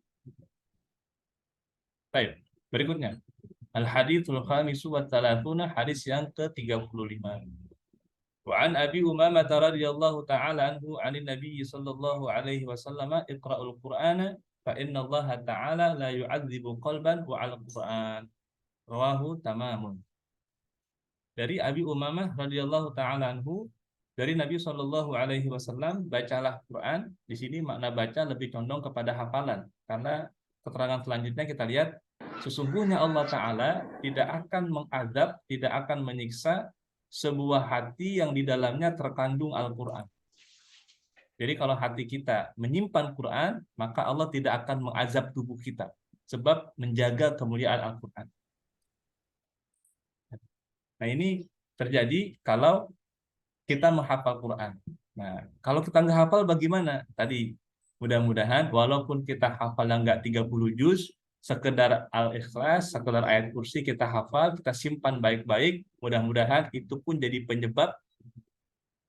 Baik, berikutnya. Al-haditsul khamisu wa thalathuna, hadis yang ke-35. Wa an Abi Umamah radhiyallahu ta'ala anhu 'anil Nabi sallallahu alaihi wasallam, iqra'ul Qur'ana fa inna Allah ta'ala la yu'adzibu qalban wa 'al Qur'an. Rawahu Tamamun. Dari Abi Umamah radhiyallahu ta'ala anhu, dari Nabi sallallahu alaihi wasallam, bacalah Quran. Di sini makna baca lebih condong kepada hafalan, karena keterangan selanjutnya kita lihat, sesungguhnya Allah Ta'ala tidak akan mengadab, tidak akan menyiksa sebuah hati yang di dalamnya terkandung Al-Quran. Jadi kalau hati kita menyimpan Quran, maka Allah tidak akan mengazab tubuh kita, sebab menjaga kemuliaan Al-Quran. Nah, ini terjadi kalau kita menghafal Quran. Nah, kalau kita nggak hafal bagaimana? Tadi, mudah-mudahan walaupun kita hafal yang nggak 30 juz, sekedar Al-Ikhlas, sekedar ayat kursi kita hafal, kita simpan baik-baik, mudah-mudahan itu pun jadi penyebab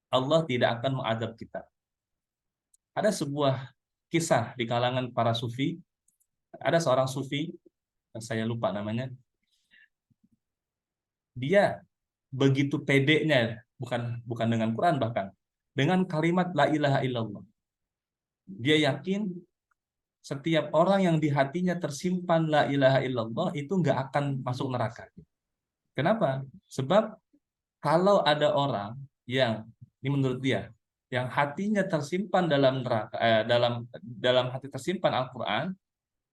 Allah tidak akan mengadab kita. Ada sebuah kisah di kalangan para sufi, ada seorang sufi, saya lupa namanya, dia begitu pedenya, bukan bukan dengan Quran bahkan, dengan kalimat la ilaha illallah. Dia yakin setiap orang yang di hatinya tersimpan la ilaha illallah itu nggak akan masuk neraka. Kenapa? Sebab kalau ada orang yang, ini menurut dia, yang hatinya tersimpan dalam neraka, dalam hati tersimpan Al-Quran,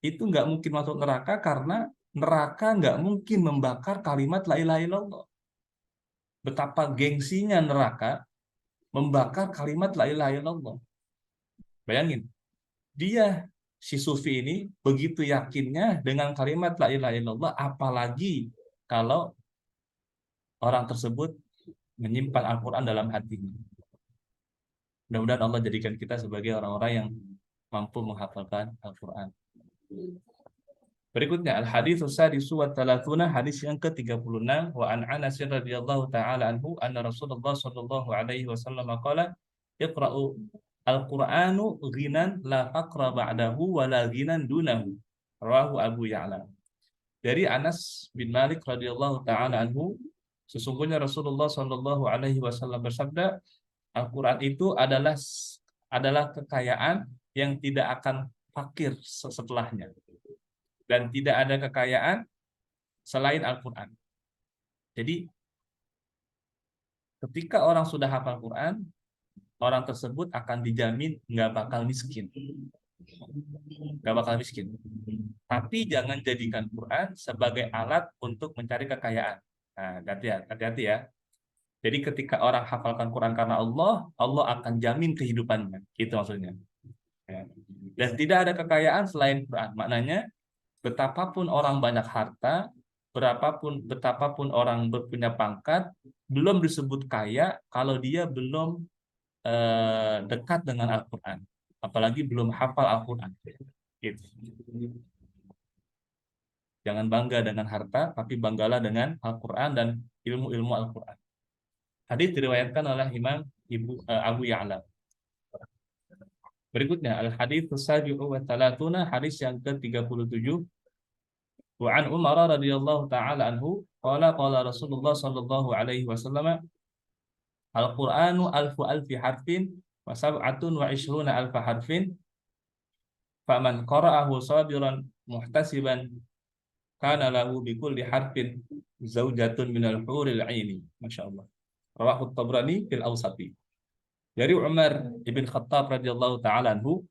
itu nggak mungkin masuk neraka karena neraka nggak mungkin membakar kalimat la ilaha illallah. Betapa gengsinya neraka membakar kalimat la ilaha illallah. Bayangin, dia si sufi ini begitu yakinnya dengan kalimat la ilaha illallah, apalagi kalau orang tersebut menyimpan Al-Quran dalam hatinya. Mudah-mudahan Allah jadikan kita sebagai orang-orang yang mampu menghafalkan Al-Quran. Berikutnya al-hadits sadisu wa thalathuna, hadis yang ke-36, wa an Anas radhiyallahu taala anhu anna Rasulullah sallallahu alaihi wasallam qala iqra'u al-Qur'anu ghinan la faqra ba'dahu wa la ghinan dunahu. Rawahu Abu Ya'la. Dari Anas bin Malik radhiyallahu taala anhu, sesungguhnya Rasulullah sallallahu alaihi wasallam bersabda, Al-Quran itu adalah kekayaan yang tidak akan fakir setelahnya. Dan tidak ada kekayaan selain Al-Quran. Jadi ketika orang sudah hafal Quran, orang tersebut akan dijamin nggak bakal miskin. Nggak bakal miskin. Tapi jangan jadikan Quran sebagai alat untuk mencari kekayaan. Nah, hati-hati ya. Jadi ketika orang hafalkan Quran karena Allah, Allah akan jamin kehidupannya. Itu maksudnya. Ya. Dan tidak ada kekayaan selain Quran. Maknanya, betapapun orang banyak harta, betapapun orang berpunya pangkat, belum disebut kaya kalau dia belum dekat dengan Al-Quran. Apalagi belum hafal Al-Quran. Gitu. Jangan bangga dengan harta, tapi banggalah dengan Al-Quran dan ilmu-ilmu Al-Quran. Hadis diriwayatkan oleh Imam Abu Ya'la. Berikutnya al-hadits as-sabi'u wa thalathuna, hadis yang ke-37. Wa an Umar radhiyallahu taala anhu qala qala Rasulullah sallallahu alaihi wasallam al-Qur'anu alfu alfi harfin wa sab'atun wa ishruna alfa harfin faman qara'ahu sabiran muhtasiban kana lahu bi kulli harfin zaujatun minal huril aini. Masyaallah. Rawahu Tabrani fil Awsati. Dari Umar ibn Khattab radhiyallahu taala anhu,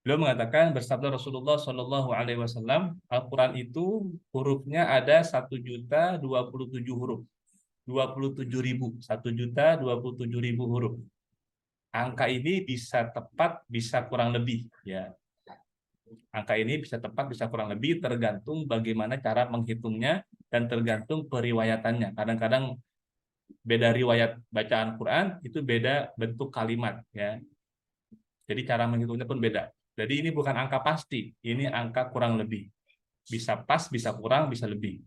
beliau mengatakan, bersabda Rasulullah Shallallahu Alaihi Wasallam, Al-Quran itu hurufnya ada 1.027 huruf, 27.000, 1.027.000 huruf. Angka ini bisa tepat, bisa kurang lebih, ya. Angka ini bisa tepat, bisa kurang lebih, tergantung bagaimana cara menghitungnya dan tergantung periwayatannya. Kadang-kadang beda riwayat bacaan Quran itu beda bentuk kalimat, ya. Jadi cara menghitungnya pun beda. Jadi ini bukan angka pasti, ini angka kurang lebih. Bisa pas, bisa kurang, bisa lebih.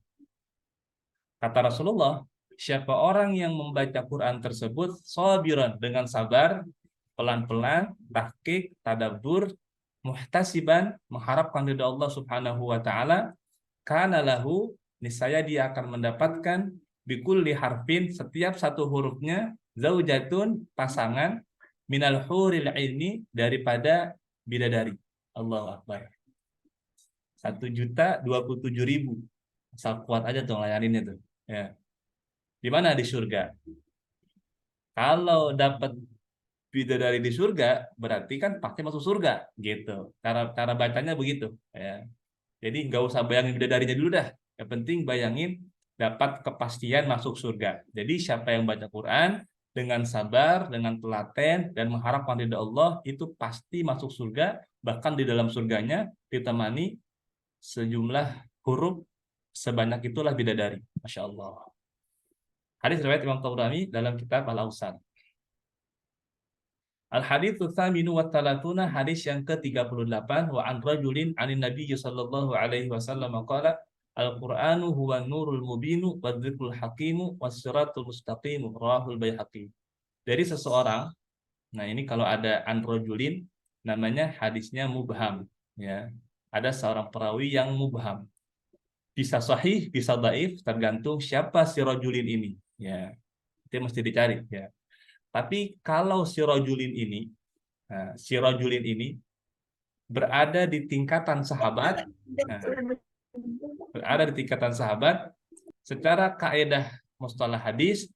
Kata Rasulullah, siapa orang yang membaca Quran tersebut sabiran, dengan sabar, pelan-pelan, tahqiq, tadabbur, muhtasiban, mengharapkan ridha Allah Subhanahu wa taala, kana lahu, niscaya dia akan mendapatkan bikulli harfin, setiap satu hurufnya, zaujatun, pasangan, minal huril aini, daripada bidadari. Allahu Akbar. 1.027.000. Asal kuat aja tuh layaninnya tuh. Ya. Di mana? Di surga. Kalau dapat bidadari di surga, berarti kan pasti masuk surga, gitu. Cara bacanya begitu. Ya. Jadi nggak usah bayangin bidadarinya dulu dah. Yang penting bayangin dapat kepastian masuk surga. Jadi siapa yang baca Quran dengan sabar, dengan telaten, dan mengharapkan ridha Allah, itu pasti masuk surga. Bahkan di dalam surganya ditemani sejumlah huruf sebanyak itulah bidadari. Masya Allah. Hadis riwayat Imam Tabrani dalam kitab Al-Awsat. Al-haditsu tsaminu wa talatuna, hadis yang ke-38, wa an rajulin 'anin nabiyyi sallallahu alaihi wasallam qala Al-Qur'anu huwa nurul mubinu wa dzikrul hakimu was siratul mustaqimu, rawahul Baihaqi. Dari seseorang, nah ini kalau ada an rajulin namanya hadisnya mubham, ya. Ada seorang perawi yang mubham. Bisa sahih, bisa dhaif, tergantung siapa si rajulin ini, ya. Itu mesti dicari, ya. Tapi kalau si rajulin ini, nah, si rajulin ini berada di tingkatan sahabat, nah, berada di tingkatan sahabat, secara kaedah mustalah hadis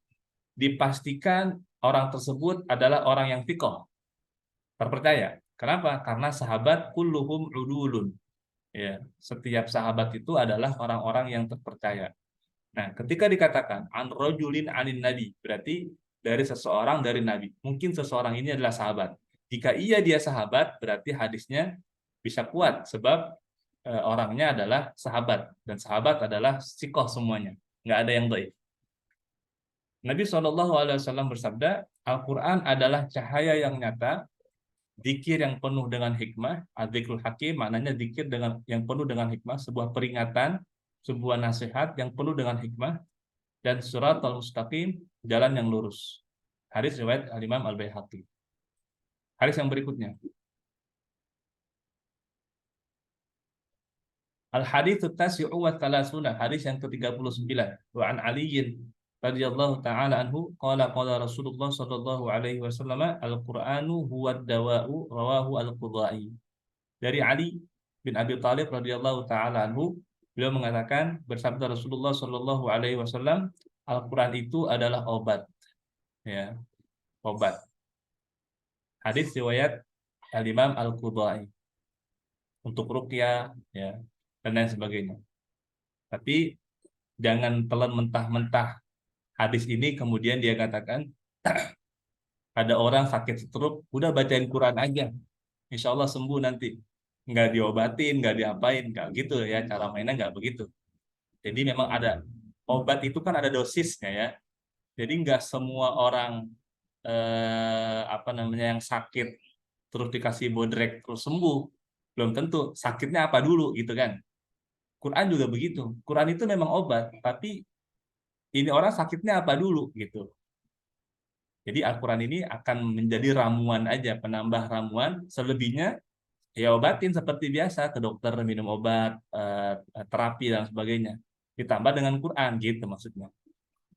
dipastikan orang tersebut adalah orang yang thiqah, terpercaya. Kenapa? Karena sahabat kulluhum udulun. Ya, setiap sahabat itu adalah orang-orang yang terpercaya. Nah, ketika dikatakan an rajulin anin nabi, berarti dari seseorang dari nabi. Mungkin seseorang ini adalah sahabat. Jika iya dia sahabat, berarti hadisnya bisa kuat sebab orangnya adalah sahabat dan sahabat adalah sikoh semuanya. Nggak ada yang dhaif. Nabi SAW bersabda, Al-Quran adalah cahaya yang nyata, zikir yang penuh dengan hikmah, adzikul hakim, maknanya zikir dengan yang penuh dengan hikmah, sebuah peringatan, sebuah nasihat yang penuh dengan hikmah, dan surat al-mustaqim, jalan yang lurus. Hadis riwayat Al-Imam Al-Baihaqi. Hadis yang berikutnya. Al-haditsu tasi'u wa thalatsuna, hadis yang ke-39. Wa an Aliyin radhiyallahu taala anhu qala qala Rasulullah sallallahu alaihi wasallam al-Qur'anu huwa ad-dawa'u, rawahu al-Qudai. Dari Ali bin Abi Thalib radhiyallahu taala anhu, beliau mengatakan, bersabda Rasulullah sallallahu alaihi wasallam, Al-Qur'an itu adalah obat, ya, obat. Hadis riwayat Al-Imam Al-Qudai untuk ruqyah, ya, dan lain sebagainya. Tapi jangan telan mentah-mentah hadis ini kemudian dia katakan ada orang sakit stroke, udah bacain Quran aja, insya Allah sembuh nanti, nggak diobatin, nggak diapain, nggak gitu ya, cara mainnya nggak begitu. Jadi memang ada obat itu kan ada dosisnya, ya. Jadi nggak semua orang apa namanya yang sakit terus dikasih bodrek terus sembuh, belum tentu. Sakitnya apa dulu gitu kan. Quran juga begitu. Quran itu memang obat, tapi ini orang sakitnya apa dulu gitu. Jadi Al-Quran ini akan menjadi ramuan aja, penambah ramuan. Selebihnya ya obatin seperti biasa, ke dokter minum obat, terapi dan sebagainya. Ditambah dengan Quran gitu maksudnya.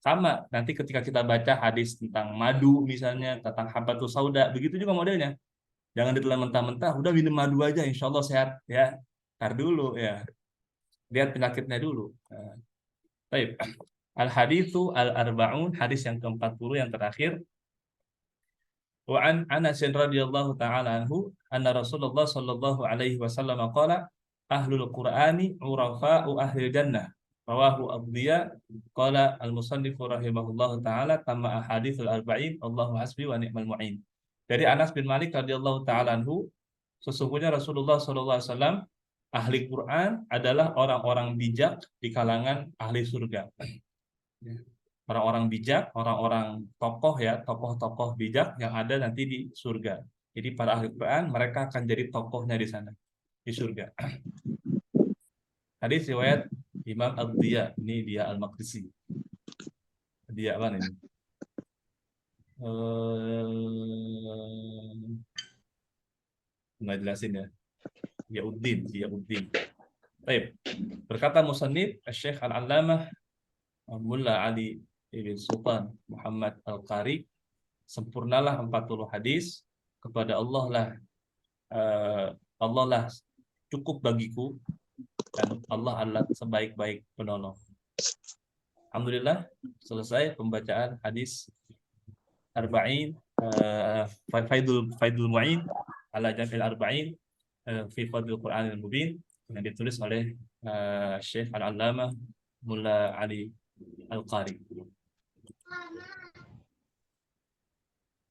Sama nanti ketika kita baca hadis tentang madu misalnya, tentang habatus sauda, begitu juga modelnya. Jangan ditelan mentah-mentah, udah minum madu aja insya Allah sehat, ya. Ntar dulu ya, lihat penyakitnya dulu. Baik. Al-haditsu al-arba'un, hadis yang ke-40 yang terakhir. Wa an Anas radhiyallahu taala anhu anna Rasulullah sallallahu alaihi wasallam qala ahlul qur'ani urafa'u ahli jannah, rawahu Abdiya. Qala al-musannif rahimahullahu taala tamma ahaditsul arba'in, Allahu hasbi wa ni'mal mu'in. Dari Anas bin Malik radhiyallahu taala anhu, sesungguhnya Rasulullah sallallahu alaihi wasallam, ahli Quran adalah orang-orang bijak di kalangan ahli surga. Orang-orang bijak, orang-orang tokoh, ya, tokoh-tokoh bijak yang ada nanti di surga. Jadi para ahli Quran mereka akan jadi tokohnya di sana, di surga. Hadis riwayat Imam Abdiya, ini dia Al-Maqdisi. Dia apa ini? Nggak jelasin ya. Yauddin, Yauddin. Baik. Berkata musannif Syekh Al-Allamah Mulla Ali Ibn Sultan Muhammad Al-Qari, sempurnalah 40 hadis, kepada Allah lah, Allah lah cukup bagiku, dan Allah adalah sebaik-baik penolong. Alhamdulillah, selesai pembacaan hadis Arba'in, Faidul Mu'in ala Jamil Arba'in fi Fadlil Quran Al-Mubin, yang ditulis oleh Syekh Al-Allamah Mulla Ali Al-Qari.